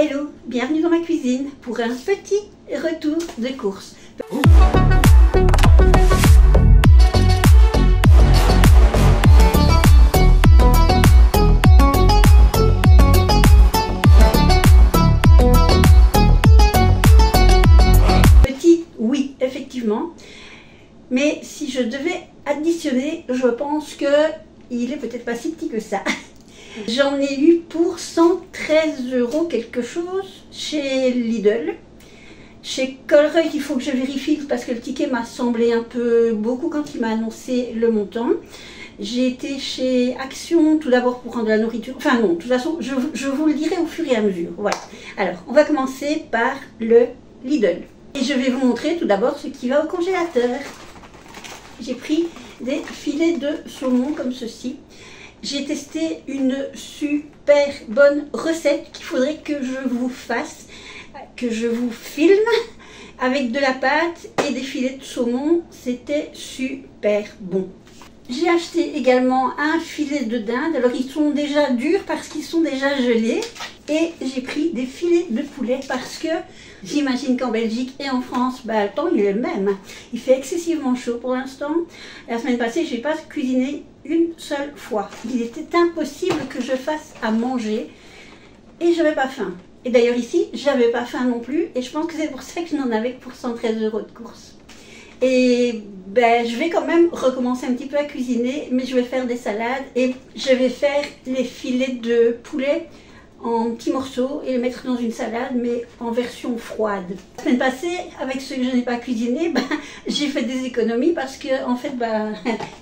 Hello, bienvenue dans ma cuisine pour un petit retour de course. Petit, oui, effectivement. Mais si je devais additionner, je pense que il est peut-être pas si petit que ça. J'en ai eu pour 113 € quelque chose chez Lidl. Chez Colruyt, il faut que je vérifie parce que le ticket m'a semblé un peu beaucoup quand il m'a annoncé le montant. J'ai été chez Action tout d'abord pour prendre de la nourriture. Enfin non, de toute façon, je vous le dirai au fur et à mesure. Voilà. Alors, on va commencer par le Lidl. Et je vais vous montrer tout d'abord ce qui va au congélateur. J'ai pris des filets de saumon comme ceci. J'ai testé une super bonne recette qu'il faudrait que je vous fasse, que je vous filme avec de la pâte et des filets de saumon. C'était super bon. J'ai acheté également un filet de dinde. Alors ils sont déjà durs parce qu'ils sont déjà gelés. Et j'ai pris des filets de poulet parce que j'imagine qu'en Belgique et en France, le temps il est le même. Il fait excessivement chaud pour l'instant. La semaine passée, je n'ai pas cuisiné une seule fois. Il était impossible que je fasse à manger et je n'avais pas faim. Et d'ailleurs ici, j'avais pas faim non plus et je pense que c'est pour ça que je n'en avais que pour 113 € de course. Et je vais quand même recommencer un petit peu à cuisiner, mais je vais faire des salades et je vais faire les filets de poulet en petits morceaux et les mettre dans une salade, mais en version froide. La semaine passée, avec ce que je n'ai pas cuisiné, j'ai fait des économies parce que en fait,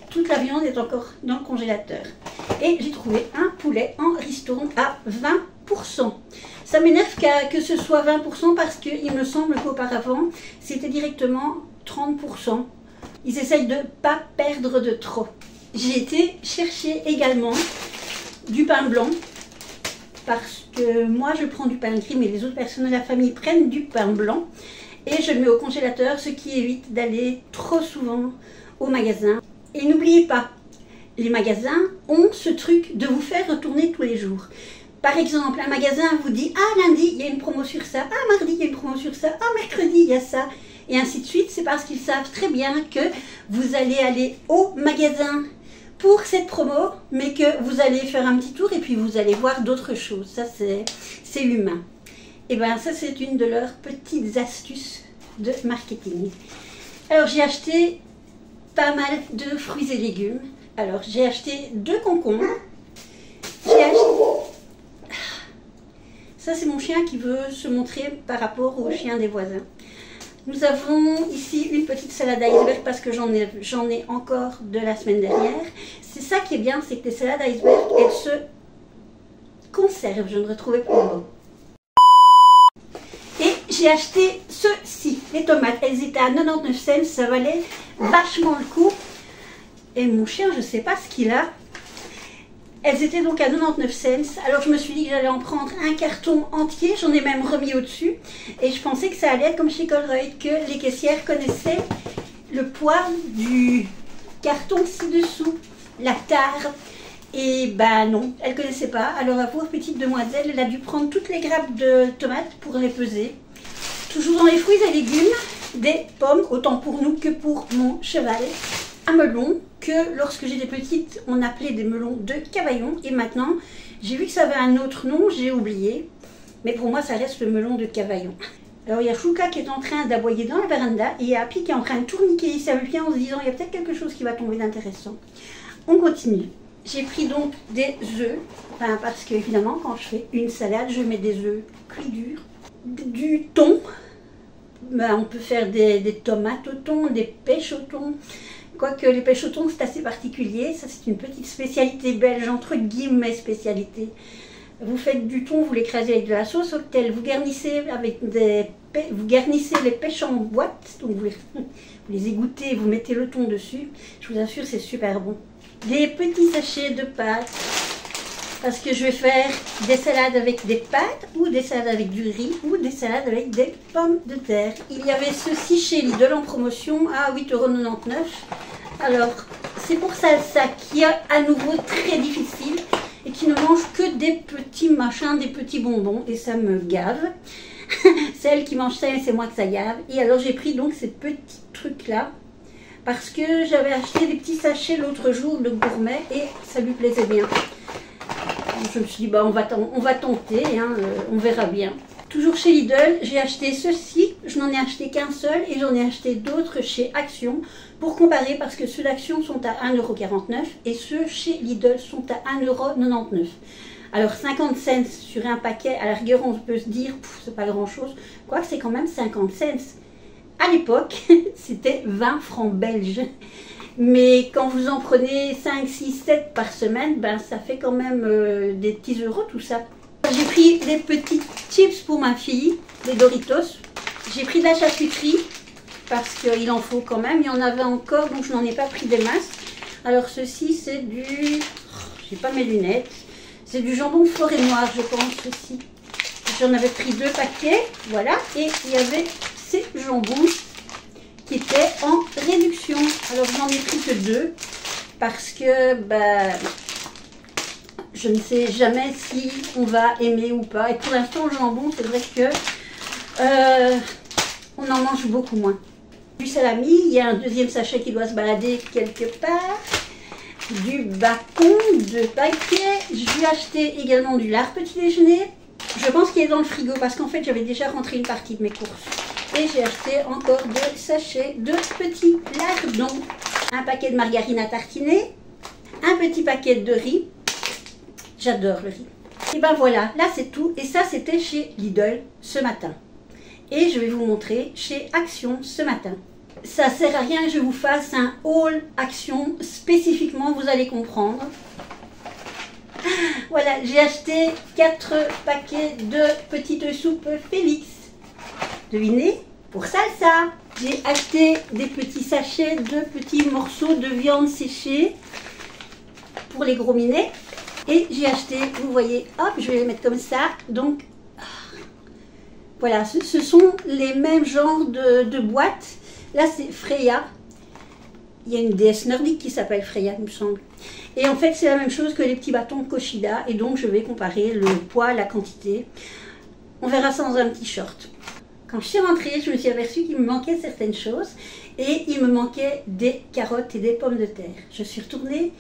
toute la viande est encore dans le congélateur. Et j'ai trouvé un poulet en ristourne à 20%. Ça m'énerve que ce soit 20% parce qu'il me semble qu'auparavant, c'était directement 30%. Ils essayent de ne pas perdre de trop. J'ai été chercher également du pain blanc parce que moi je prends du pain gris mais les autres personnes de la famille prennent du pain blanc et je le mets au congélateur, ce qui évite d'aller trop souvent au magasin. Et n'oubliez pas, les magasins ont ce truc de vous faire retourner tous les jours. Par exemple, un magasin vous dit « Ah, lundi, il y a une promo sur ça. Ah, mardi, il y a une promo sur ça. Ah, mercredi, il y a ça. » Et ainsi de suite. C'est parce qu'ils savent très bien que vous allez aller au magasin pour cette promo, mais que vous allez faire un petit tour et puis vous allez voir d'autres choses. Ça, c'est humain. Et bien, ça, c'est une de leurs petites astuces de marketing. Alors, j'ai acheté pas mal de fruits et légumes. Alors, j'ai acheté 2 concombres. J'ai acheté... Ça, c'est mon chien qui veut se montrer par rapport au chien des voisins. Nous avons ici une petite salade iceberg parce que j'en ai encore de la semaine dernière. C'est ça qui est bien, c'est que les salades iceberg, elles se conservent. Je ne retrouvais plus le mot. Et j'ai acheté ceci, les tomates. Elles étaient à 99 cents, ça valait vachement le coup. Et mon chien, je ne sais pas ce qu'il a. Elles étaient donc à 99 cents, alors je me suis dit que j'allais en prendre un carton entier, j'en ai même remis au-dessus. Et je pensais que ça allait être comme chez Colruyt, que les caissières connaissaient le poids du carton ci-dessous, la tare. Et non, elle ne connaissait pas. Alors la pauvre petite demoiselle, elle a dû prendre toutes les grappes de tomates pour les peser. Toujours dans les fruits et légumes, des pommes, autant pour nous que pour mon cheval. Un melon que lorsque j'étais petite on appelait des melons de Cavaillon et maintenant j'ai vu que ça avait un autre nom, j'ai oublié, mais pour moi ça reste le melon de Cavaillon. Alors il y a Chouka qui est en train d'aboyer dans la véranda et il y a Happy qui est en train de tourniquer sa vient en se disant il y a peut-être quelque chose qui va tomber d'intéressant. On continue. J'ai pris donc des œufs, parce que évidemment quand je fais une salade je mets des œufs cuits durs, du thon, on peut faire des tomates au thon, des pêches au thon. Quoique les pêches au thon c'est assez particulier, ça c'est une petite spécialité belge, entre guillemets spécialité. Vous faites du thon, vous l'écrasez avec de la sauce octel, vous garnissez les pêches en boîte, donc vous les égouttez, vous mettez le thon dessus, je vous assure c'est super bon. Des petits sachets de pâtes, parce que je vais faire des salades avec des pâtes, ou des salades avec du riz, ou des salades avec des pommes de terre. Il y avait ceci chez Lidl en promotion à 8,99 €. Alors, c'est pour salsa qui est à nouveau très difficile et qui ne mange que des petits machins, des petits bonbons, et ça me gave. C'est elle qui mange ça et c'est moi que ça gave. Et alors j'ai pris donc ces petits trucs là parce que j'avais acheté des petits sachets l'autre jour de gourmet et ça lui plaisait bien. Donc je me suis dit bah on va tenter, hein, on verra bien. Toujours chez Lidl, j'ai acheté ceci, je n'en ai acheté qu'un seul et j'en ai acheté d'autres chez Action pour comparer parce que ceux d'Action sont à 1,49 € et ceux chez Lidl sont à 1,99 €. Alors 50 cents sur un paquet, à la rigueur on peut se dire, c'est pas grand chose, quoique c'est quand même 50 cents. À l'époque, c'était 20 francs belges. Mais quand vous en prenez 5, 6, 7 par semaine, ben ça fait quand même des petits euros tout ça. J'ai pris des petits chips pour ma fille, des Doritos. J'ai pris de la charcuterie parce qu'il en faut quand même. Il y en avait encore, donc je n'en ai pas pris des masses. Alors ceci c'est du... j'ai pas mes lunettes. C'est du jambon forêt noire, je pense, ceci. J'en avais pris 2 paquets, voilà. Et il y avait ces jambons qui étaient en réduction. Alors je n'en ai pris que 2 parce que bah, je ne sais jamais si on va aimer ou pas. Et pour l'instant, le jambon, c'est vrai que on en mange beaucoup moins. Du salami, il y a un deuxième sachet qui doit se balader quelque part. Du bacon, 2 paquets. Je vais acheter également du lard petit déjeuner. Je pense qu'il est dans le frigo parce qu'en fait j'avais déjà rentré une partie de mes courses. Et j'ai acheté encore 2 sachets de petits lardons. Un paquet de margarine à tartiner. Un petit paquet de riz. J'adore le riz. Et ben voilà, là c'est tout. Et ça c'était chez Lidl ce matin. Et je vais vous montrer chez Action ce matin. Ça sert à rien que je vous fasse un haul Action spécifiquement, vous allez comprendre. Voilà, j'ai acheté 4 paquets de petites soupes Félix. Devinez, pour salsa. J'ai acheté des petits sachets de petits morceaux de viande séchée pour les gros minets. Et j'ai acheté, vous voyez, hop, je vais les mettre comme ça. Donc, voilà, ce sont les mêmes genres de boîtes. Là, c'est Freya. Il y a une déesse nordique qui s'appelle Freya, il me semble. Et en fait, c'est la même chose que les petits bâtons Koshida. Et donc, je vais comparer le poids, la quantité. On verra ça dans un petit short. Quand je suis rentrée, je me suis aperçue qu'il me manquait certaines choses. Et il me manquait des carottes et des pommes de terre. Je suis retournée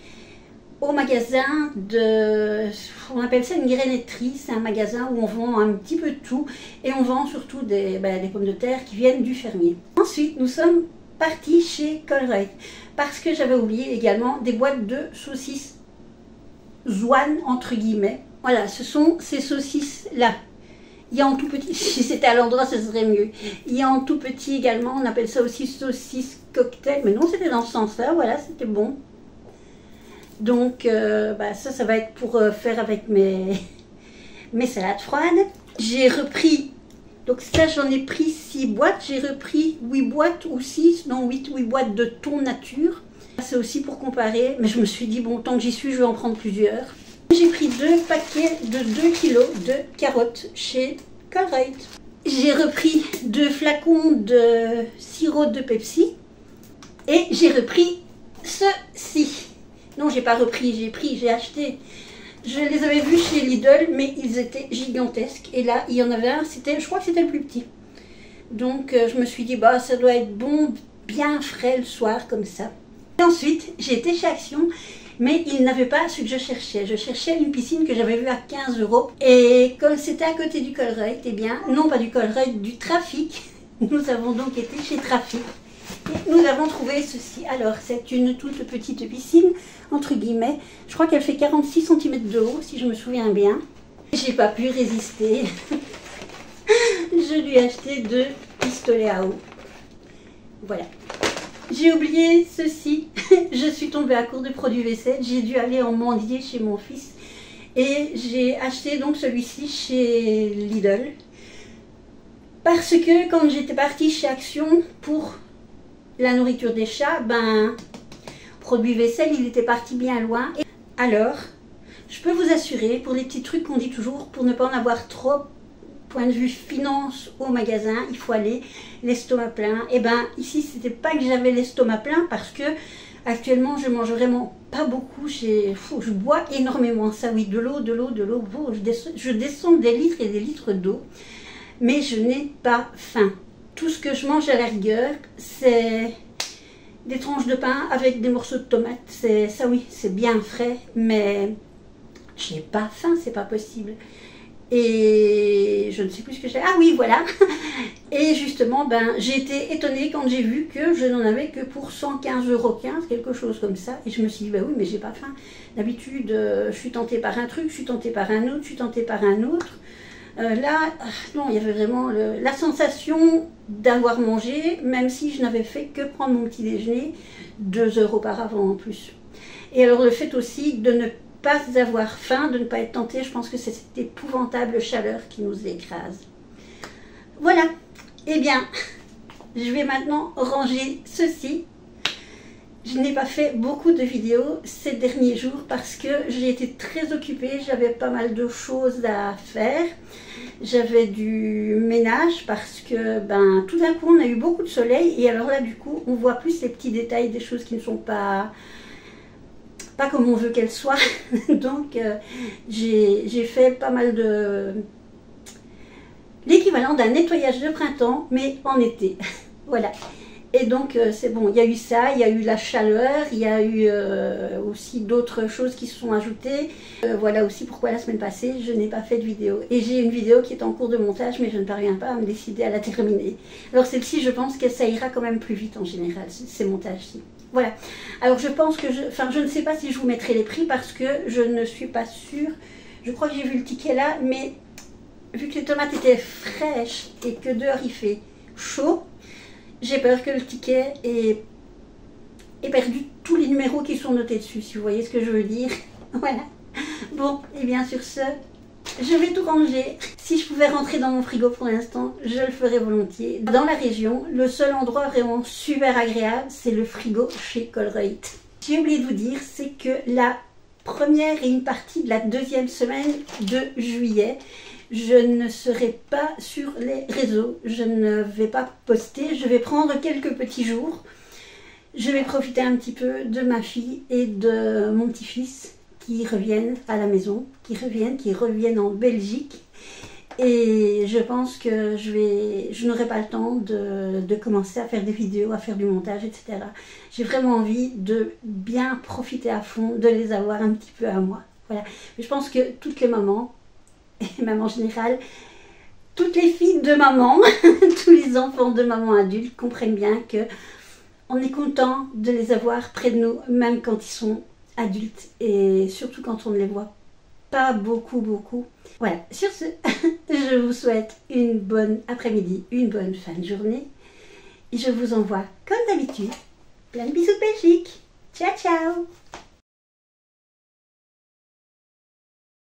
au magasin de... on appelle ça une grainetterie. C'est un magasin où on vend un petit peu de tout. Et on vend surtout des pommes de terre qui viennent du fermier. Ensuite, nous sommes partis chez Colruyt. Parce que j'avais oublié également des boîtes de saucisses Zwan, entre guillemets. Voilà, ce sont ces saucisses-là. Il y a en tout petit, si c'était à l'endroit, ce serait mieux. Il y a en tout petit également, on appelle ça aussi saucisse cocktail. Mais non, c'était dans ce sens-là, voilà, c'était bon. Donc, ça va être pour faire avec mes salades froides. J'ai repris, donc ça j'en ai pris 6 boîtes. J'ai repris 8 boîtes ou 6, non 8 boîtes de thon nature. C'est aussi pour comparer, mais je me suis dit, bon, tant que j'y suis, je vais en prendre plusieurs. J'ai pris 2 paquets de 2 kg de carottes chez Colruyt. J'ai repris 2 flacons de sirop de Pepsi. Et j'ai repris ceci. Non, j'ai pas repris, j'ai acheté. Je les avais vus chez Lidl, mais ils étaient gigantesques. Et là, il y en avait un, je crois que c'était le plus petit. Donc, je me suis dit, bah, ça doit être bon, bien frais le soir, comme ça. Et ensuite, j'ai été chez Action, mais ils n'avaient pas ce que je cherchais. Je cherchais une piscine que j'avais vue à 15 €. Et comme c'était à côté du Colruyt, eh bien, non pas du Colruyt, du Trafic. Nous avons donc été chez Trafic. Et nous avons trouvé ceci. Alors, c'est une toute petite piscine, entre guillemets. Je crois qu'elle fait 46 cm de haut, si je me souviens bien. J'ai pas pu résister. Je lui ai acheté 2 pistolets à eau. Voilà. J'ai oublié ceci. Je suis tombée à court de produits vaisselle. J'ai dû aller en mendier chez mon fils. Et j'ai acheté donc celui-ci chez Lidl. Parce que quand j'étais partie chez Action pour la nourriture des chats, produit vaisselle, il était parti bien loin. Et alors, je peux vous assurer, pour les petits trucs qu'on dit toujours, pour ne pas en avoir trop, point de vue finance au magasin, il faut aller l'estomac plein. Et ici, c'était pas que j'avais l'estomac plein parce que Actuellement, je mange vraiment pas beaucoup. Je bois énormément, ça oui, de l'eau. Je descends des litres et des litres d'eau, mais je n'ai pas faim. Tout ce que je mange à la rigueur, c'est des tranches de pain avec des morceaux de tomates. Ça oui, c'est bien frais, mais je n'ai pas faim, c'est pas possible. Et je ne sais plus ce que j'ai. Ah oui, voilà. Et justement, j'ai été étonnée quand j'ai vu que je n'en avais que pour 115,15 €, quelque chose comme ça. Et je me suis dit, oui, mais j'ai pas faim. D'habitude, je suis tentée par un truc, je suis tentée par un autre, je suis tentée par un autre. Là, non, il y avait vraiment la sensation d'avoir mangé, même si je n'avais fait que prendre mon petit déjeuner 2 heures auparavant en plus. Et alors le fait aussi de ne pas avoir faim, de ne pas être tenté, je pense que c'est cette épouvantable chaleur qui nous écrase. Voilà, eh bien, je vais maintenant ranger ceci. Je n'ai pas fait beaucoup de vidéos ces derniers jours parce que j'ai été très occupée, j'avais pas mal de choses à faire. J'avais du ménage parce que tout d'un coup on a eu beaucoup de soleil et alors là du coup on voit plus les petits détails des choses qui ne sont pas comme on veut qu'elles soient. Donc j'ai fait pas mal de l'équivalent d'un nettoyage de printemps mais en été. Voilà. Et donc c'est bon, il y a eu ça, il y a eu la chaleur, il y a eu aussi d'autres choses qui se sont ajoutées. Voilà aussi pourquoi la semaine passée je n'ai pas fait de vidéo. Et j'ai une vidéo qui est en cours de montage mais je ne parviens pas à me décider à la terminer. Alors celle-ci je pense que ça ira quand même plus vite en général, ces montages-ci. Voilà. Alors je pense que je ne sais pas si je vous mettrai les prix parce que je ne suis pas sûre. Je crois que j'ai vu le ticket là, mais vu que les tomates étaient fraîches et que dehors il fait chaud, j'ai peur que le ticket ait perdu tous les numéros qui sont notés dessus, si vous voyez ce que je veux dire. Voilà. Bon, et bien sur ce, je vais tout ranger. Si je pouvais rentrer dans mon frigo pour l'instant, je le ferais volontiers. Dans la région, le seul endroit vraiment super agréable, c'est le frigo chez Colruyt. J'ai oublié de vous dire, c'est que la première et une partie de la deuxième semaine de juillet, je ne serai pas sur les réseaux, je ne vais pas poster, je vais prendre quelques petits jours. Je vais profiter un petit peu de ma fille et de mon petit-fils qui reviennent à la maison, qui reviennent en Belgique. Et je pense que je n'aurai pas le temps de commencer à faire des vidéos, à faire du montage, etc. J'ai vraiment envie de bien profiter à fond, de les avoir un petit peu à moi. Voilà. Je pense que toutes les mamans, et même en général, toutes les filles de maman, tous les enfants de maman adultes comprennent bien que on est content de les avoir près de nous, même quand ils sont adultes et surtout quand on ne les voit pas beaucoup. Voilà, sur ce, je vous souhaite une bonne après-midi, une bonne fin de journée et je vous envoie comme d'habitude plein de bisous de Belgique. Ciao ciao.